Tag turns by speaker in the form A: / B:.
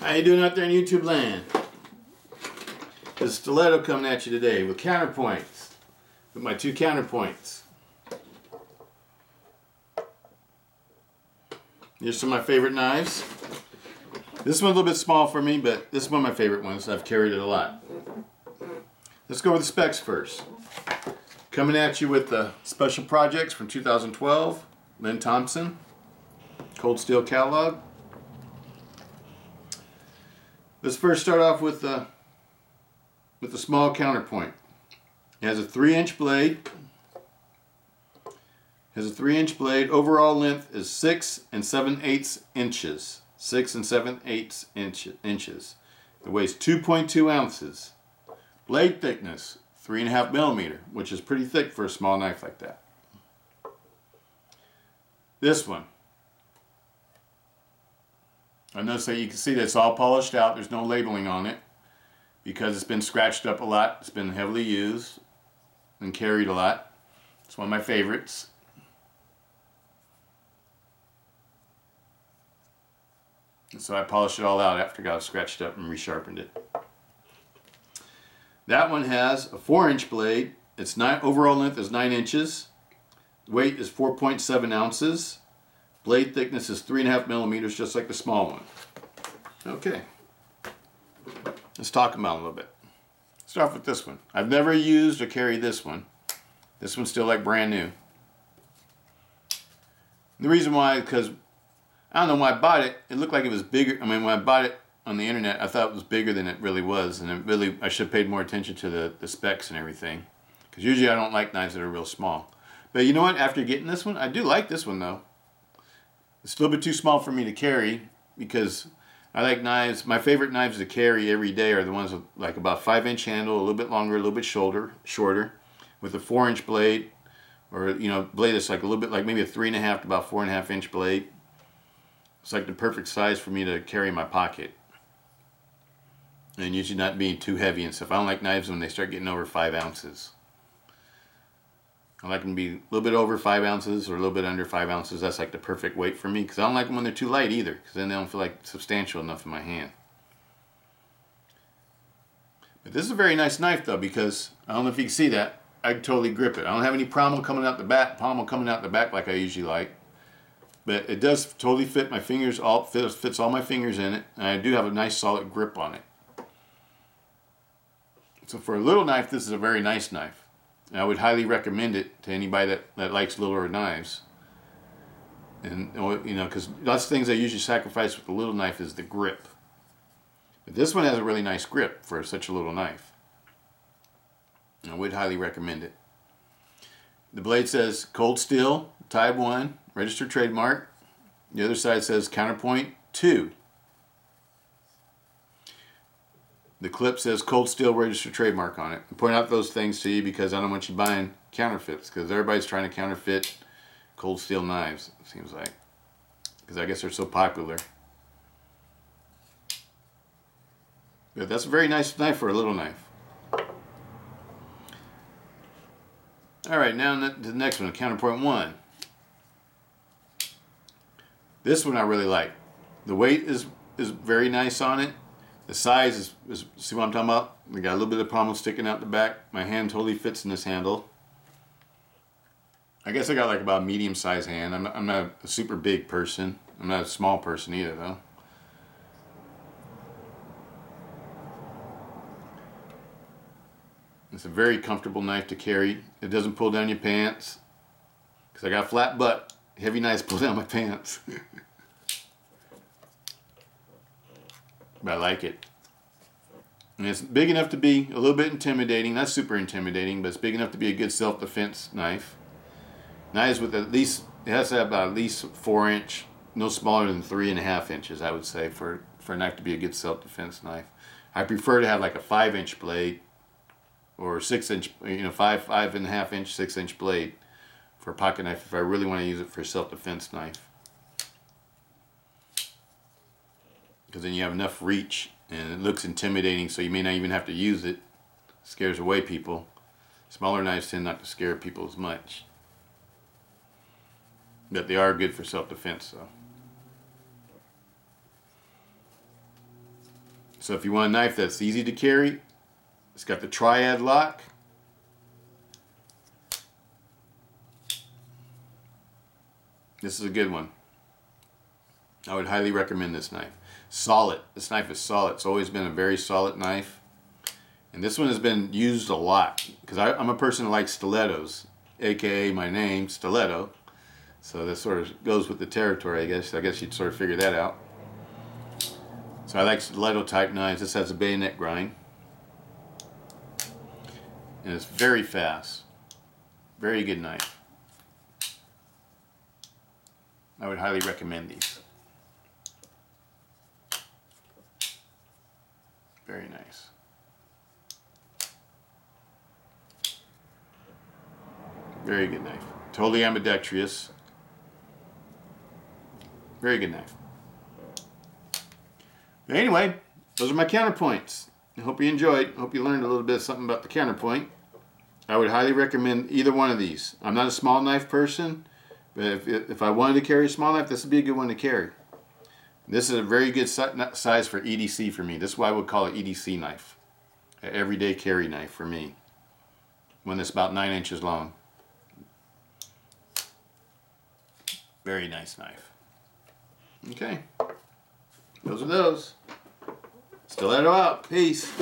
A: How you doing out there in YouTube land? The Stiletto coming at you today with counterpoints. With my two counterpoints. Here's some of my favorite knives. This one's a little bit small for me, but this is one of my favorite ones. I've carried it a lot. Let's go over the specs first. Coming at you with the Special Projects from 2012. Lynn Thompson. Cold Steel Catalog. Let's first start off with the small counterpoint. It has a 3-inch blade. Overall length is 6 7/8 inches. 6 7/8 inches. It weighs 2.2 ounces. Blade thickness 3.5 millimeter, which is pretty thick for a small knife like that. This one. I notice that you can see that it's all polished out. There's no labeling on it because it's been scratched up a lot. It's been heavily used and carried a lot. It's one of my favorites. And so I polished it all out after I got it scratched up and resharpened it. That one has a 4-inch blade. Its overall length is 9 inches. Weight is 4.7 ounces. Blade thickness is 3.5 millimeters, just like the small one. Okay. Let's talk about it a little bit. Start off with this one. I've never used or carried this one. This one's still like brand new. The reason why is because I don't know, when I bought it, it looked like it was bigger. I mean, when I bought it on the internet, I thought it was bigger than it really was. And I should have paid more attention to the specs and everything. Because usually I don't like knives that are real small. But you know what? After getting this one, I do like this one though. It's a little bit too small for me to carry because I like knives. My favorite knives to carry every day are the ones with like about 5-inch handle, a little bit longer, a little bit shorter, with a 4-inch blade, or blade that's like a little bit like maybe a 3.5 to about 4.5-inch blade. It's like the perfect size for me to carry in my pocket, and usually not being too heavy and stuff. I don't like knives when they start getting over 5 ounces. I like them to be a little bit over 5 ounces or a little bit under 5 ounces. That's like the perfect weight for me, because I don't like them when they're too light either, because then they don't feel like substantial enough in my hand. But this is a very nice knife though, because I don't know if you can see that. I can totally grip it. I don't have any pommel coming out the back like I usually like. But it does totally fit my fingers, fits all my fingers in it, and I do have a nice solid grip on it. So for a little knife, this is a very nice knife. And I would highly recommend it to anybody that likes littler knives. And because lots of things I usually sacrifice with the little knife is the grip. But this one has a really nice grip for such a little knife. I would highly recommend it. The blade says Cold Steel, Type 1, registered trademark. The other side says Counterpoint 2. The clip says Cold Steel, registered trademark on it. I point out those things to you because I don't want you buying counterfeits, because everybody's trying to counterfeit Cold Steel knives, it seems like, because I guess they're so popular. But that's a very nice knife for a little knife. Alright, now to the next one, Counterpoint 1. This one I really like. The weight is very nice on it. The size is, see what I'm talking about? We got a little bit of pommel sticking out the back. My hand totally fits in this handle. I guess I got like about a medium-sized hand. I'm not a super big person. I'm not a small person either though. It's a very comfortable knife to carry. It doesn't pull down your pants, because I got a flat butt. Heavy knives pull down my pants. But I like it. And it's big enough to be a little bit intimidating. Not super intimidating, but it's big enough to be a good self-defense knife. Knives with it has to have about at least 4-inch, no smaller than 3.5 inches, I would say, for a knife to be a good self-defense knife. I prefer to have like a 5-inch blade, or 6-inch, 5.5-inch, 6-inch blade for a pocket knife if I really want to use it for a self-defense knife. Because then you have enough reach and it looks intimidating, so you may not even have to use it. It scares away people. Smaller knives tend not to scare people as much. But they are good for self-defense though. So if you want a knife that's easy to carry, it's got the triad lock. This is a good one. I would highly recommend this knife. Solid. This knife is solid. It's always been a very solid knife. And this one has been used a lot because I'm a person who likes stilettos, aka my name, Stiletto. So this sort of goes with the territory, I guess. I guess you'd sort of figure that out. So I like stiletto type knives. This has a bayonet grind. And it's very fast. Very good knife. I would highly recommend these. Very nice. Very good knife. Totally ambidextrous. Very good knife. But anyway, those are my counterpoints. I hope you enjoyed. I hope you learned a little bit of something about the counterpoint. I would highly recommend either one of these. I'm not a small knife person, but if I wanted to carry a small knife, this would be a good one to carry. This is a very good size for EDC for me. This is why I would call it EDC knife. An everyday carry knife for me. One that's about 9 inches long. Very nice knife. Okay. Those are those. Stiletto out. Peace.